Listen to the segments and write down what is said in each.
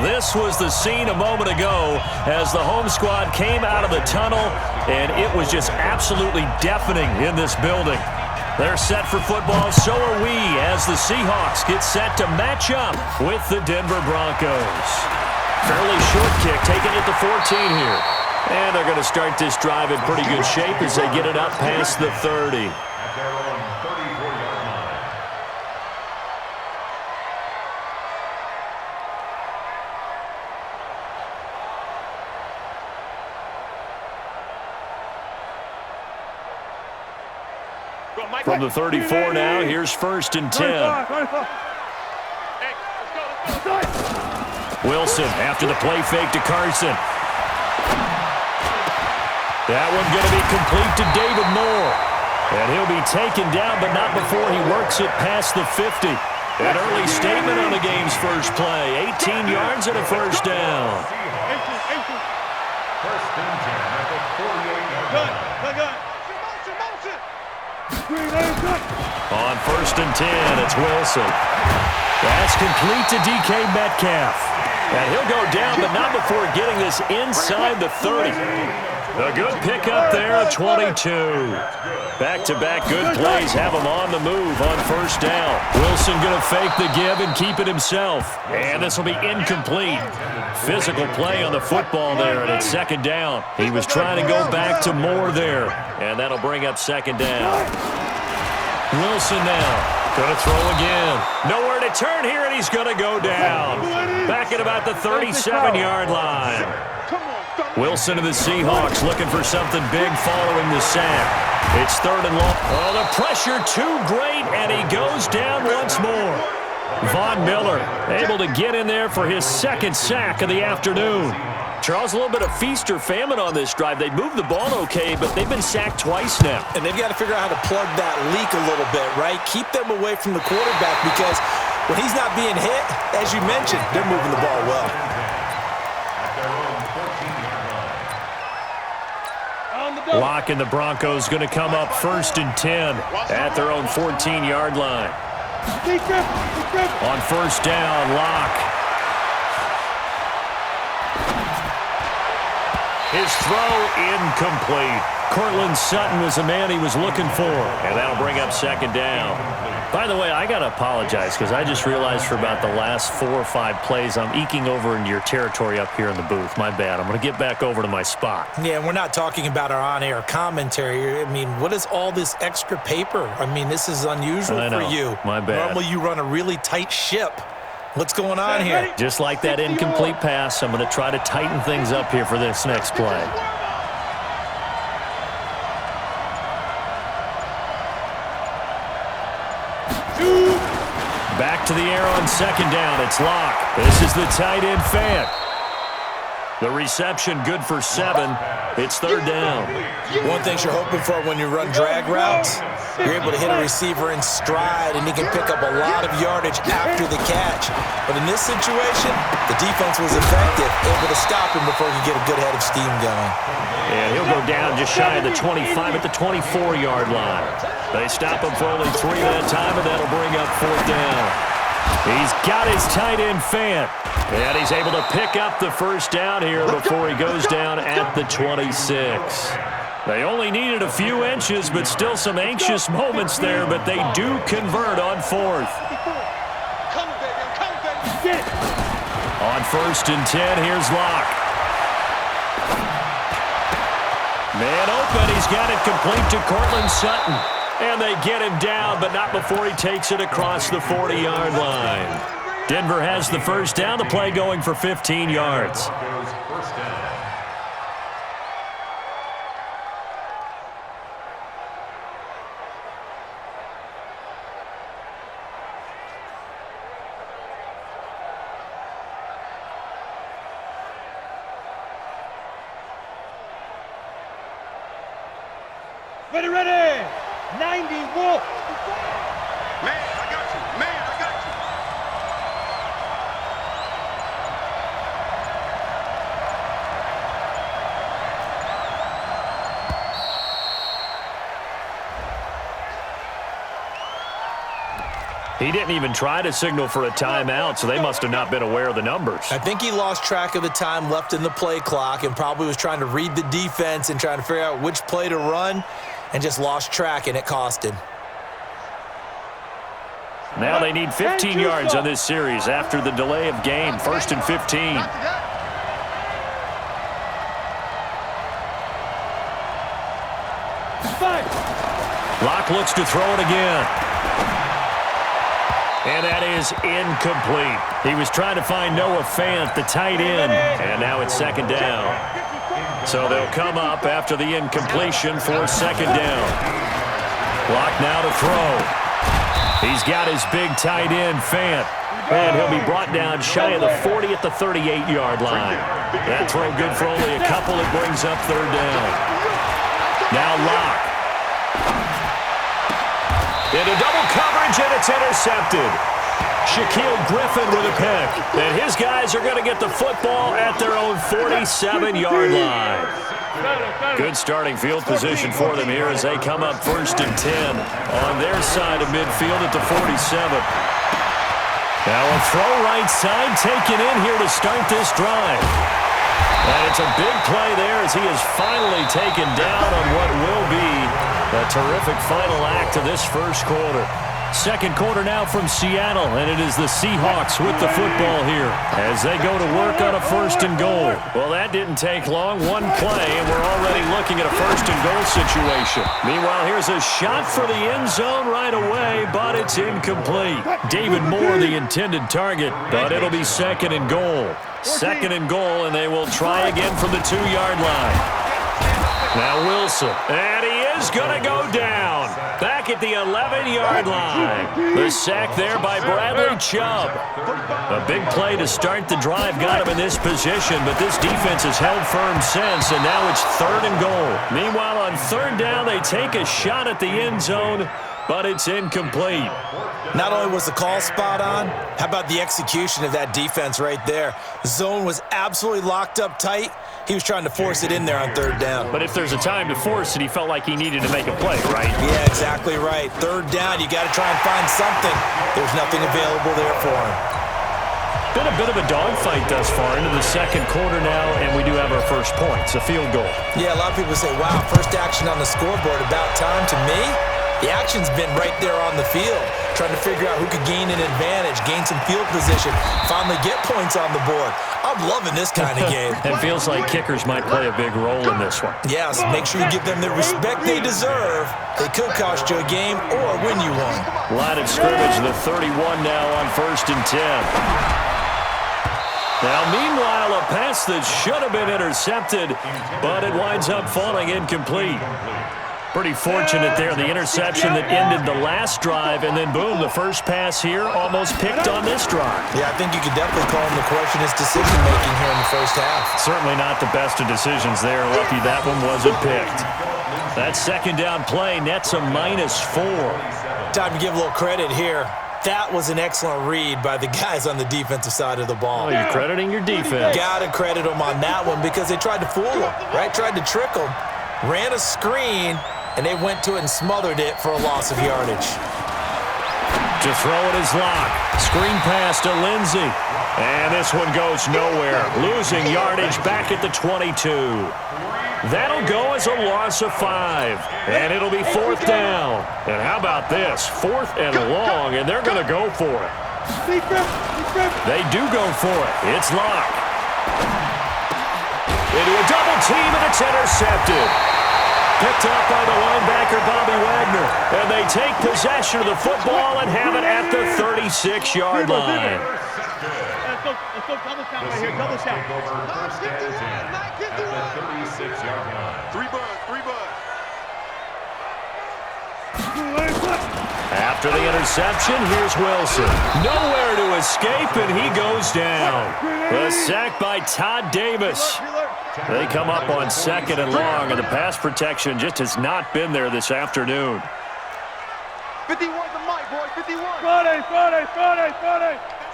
This was the scene a moment ago as the home squad came out of the tunnel, and it was just absolutely deafening in this building. They're set for football, so are we, as the Seahawks get set to match up with the Denver Broncos. Fairly short kick, taking it to 14 here. And they're going to start this drive in pretty good shape as they get it up past the 30. From the 34 now, here's 1st and 10. Wilson after the play fake to Carson. That one going to be complete to David Moore. And he'll be taken down, but not before he works it past the 50. An early statement on the game's first play. 18 yards and a first down. First and 10 at the 48-yard line. On 1st and 10, it's Wilson. That's complete to DK Metcalf. And he'll go down, but not before getting this inside the 30. A good pickup there at 22. Back-to-back good plays have him on the move on 1st down. Wilson going to fake the give and keep it himself. And this will be incomplete. Physical play on the football there, and it's 2nd down. He was trying to go back to Moore there, and that'll bring up 2nd down. Wilson now. Going to throw again. Nowhere to turn here, and he's going to go down. Back at about the 37-yard line. Wilson and the Seahawks looking for something big following the sack. It's 3rd and long. Oh, the pressure too great, and he goes down once more. Von Miller able to get in there for his 2nd sack of the afternoon. Charles, a little bit of feast or famine on this drive. They moved the ball okay, but they've been sacked twice now. And they've got to figure out how to plug that leak a little bit, right? Keep them away from the quarterback because when he's not being hit, as you mentioned, they're moving the ball well. Locke and the Broncos going to come up 1st and 10 at their own 14-yard line. On 1st down, Locke. His throw incomplete. Cortland Sutton was the man he was looking for, and that'll bring up 2nd down. By the way, I got to apologize because I just realized for about the last 4 or 5 plays I'm eking over into your territory up here in the booth. My bad. I'm going to get back over to my spot. Yeah, we're not talking about our on-air commentary. I mean, what is all this extra paper? I mean, this is unusual for you. My bad. Normally you run a really tight ship. What's going on here? Just like that incomplete pass, I'm going to try to tighten things up here for this next play. Back to the air on 2nd down. It's Locke. This is the tight end Fant. The reception good for 7. It's 3rd down. One thing you're hoping for when you run drag routes, you're able to hit a receiver in stride, and he can pick up a lot of yardage after the catch. But in this situation, the defense was effective, able to stop him before he could get a good head of steam going. And he'll go down just shy of the 25 at the 24-yard line. They stop him for only 3 that time, and that'll bring up 4th down. He's got his tight end Fant, and he's able to pick up the 1st down here before he goes down at the 26. They only needed a few inches, but still some anxious moments there, but they do convert on 4th. On 1st and 10, here's Locke. Man open, he's got it complete to Cortland Sutton. And they get him down, but not before he takes it across the 40-yard line. Denver has the 1st down, the play going for 15 yards. Ready! 90 Wolf! Man, I got you! Man, I got you! He didn't even try to signal for a timeout, so they must have not been aware of the numbers. I think he lost track of the time left in the play clock and probably was trying to read the defense and trying to figure out which play to run and just lost track, and it cost him. Now they need 15 yards on this series after the delay of game. 1st and 15. Locke looks to throw it again. And that is incomplete. He was trying to find Noah Fant, the tight end, and now it's 2nd down. So they'll come up after the incompletion for 2nd down. Locke now to throw. He's got his big tight end, Fant, and he'll be brought down shy of the 40 at the 38-yard line. That throw good for only a couple. It brings up 3rd down. Now Locke. Into double coverage, and it's intercepted. Shaquille Griffin with a pick. And his guys are going to get the football at their own 47-yard line. Good starting field position for them here as they come up 1st and 10 on their side of midfield at the 47. Now a throw right side taken in here to start this drive. And it's a big play there as he is finally taken down on what will be a terrific final act of this 1st quarter. 2nd quarter now from Seattle, and it is the Seahawks with the football here as they go to work on a 1st and goal. Well, that didn't take long. One play, and we're already looking at a 1st and goal situation. Meanwhile, here's a shot for the end zone right away, but it's incomplete. David Moore, the intended target, but it'll be 2nd and goal. 2nd and goal, and they will try again from the 2-yard line. Now Wilson, and he is going to go down. Back at the 11-yard line. The sack there by Bradley Chubb. A big play to start the drive got him in this position, but this defense has held firm since, and now it's 3rd and goal. Meanwhile, on 3rd down, they take a shot at the end zone, but it's incomplete. Not only was the call spot on, how about the execution of that defense right there? The zone was absolutely locked up tight. He was trying to force it in there on 3rd down. But if there's a time to force it, he felt like he needed to make a play, right? Yeah, exactly right. 3rd down, you got to try and find something. There's nothing available there for him. Been a bit of a dogfight thus far into the 2nd quarter now, and we do have our first points, a field goal. Yeah, a lot of people say, wow, first action on the scoreboard, about time. To me, the action's been right there on the field, trying to figure out who could gain an advantage, gain some field position, finally get points on the board. I'm loving this kind of game. It feels like kickers might play a big role in this one. Yes, make sure you give them the respect they deserve. They could cost you a game or win you one. Line of scrimmage, the 31 now on 1st and 10. Now, meanwhile, a pass that should have been intercepted, but it winds up falling incomplete. Pretty fortunate there, the interception that ended the last drive, and then boom, the first pass here almost picked on this drive. Yeah, I think you could definitely call him to question his decision-making here in the 1st half. Certainly not the best of decisions there. Lucky that one wasn't picked. That 2nd down play nets a -4. Time to give a little credit here. That was an excellent read by the guys on the defensive side of the ball. Oh, you're crediting your defense. Got to credit them on that one because they tried to fool him, right? Tried to trick him, ran a screen, and they went to it and smothered it for a loss of yardage. To throw it is Locke. Screen pass to Lindsey. And this one goes nowhere. Losing yardage back at the 22. That'll go as a loss of 5. And it'll be 4th down. And how about this? 4th and long, and they're going to go for it. They do go for it. It's Locke. Into a double team, and it's intercepted. Picked up by the linebacker, Bobby Wagner. And they take possession of the football and have it at the 36-yard line. Let's go double count right here. Double count. Over 1st and 10 at the 36-yard line. 3 buds. After the interception, here's Wilson. Nowhere to escape, and he goes down. The sack by Todd Davis. They come up on 2nd and long, and the pass protection just has not been there this afternoon. 51 the mic, boy. 51. Friday. That's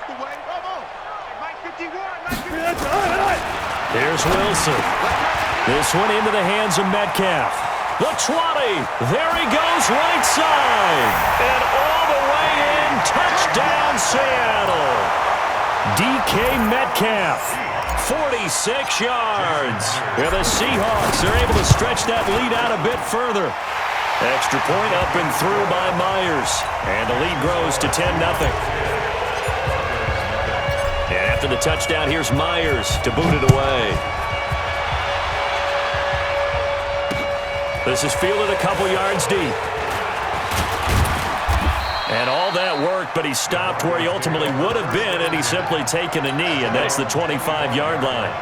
the way. Bravo. Mike 51. Here's Wilson. This one into the hands of Metcalf. The 20. There he goes right side. And all the way in. Touchdown, Seattle. DK Metcalf. 46 yards. And the Seahawks are able to stretch that lead out a bit further. Extra point up and through by Myers. And the lead grows to 10-0. And after the touchdown, here's Myers to boot it away. This is fielded a couple yards deep. And all that worked, but he stopped where he ultimately would have been, and he's simply taken a knee, and that's the 25-yard line.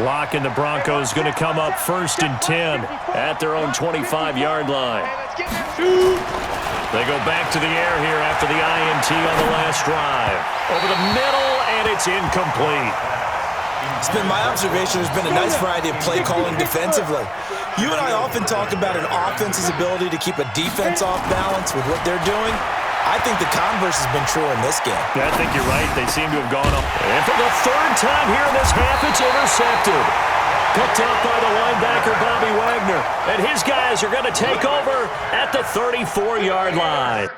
Locke and the Broncos going to come up 1st and 10 at their own 25-yard line. They go back to the air here after the INT on the last drive. Over the middle, and it's incomplete. It's been my observation there's been a nice variety of play calling defensively. You and I often talk about an offense's ability to keep a defense off balance with what they're doing. I think the converse has been true in this game. Yeah, I think you're right. They seem to have gone up. And for the 3rd time here in this half, it's intercepted. Picked up by the linebacker, Bobby Wagner. And his guys are going to take over at the 34-yard line.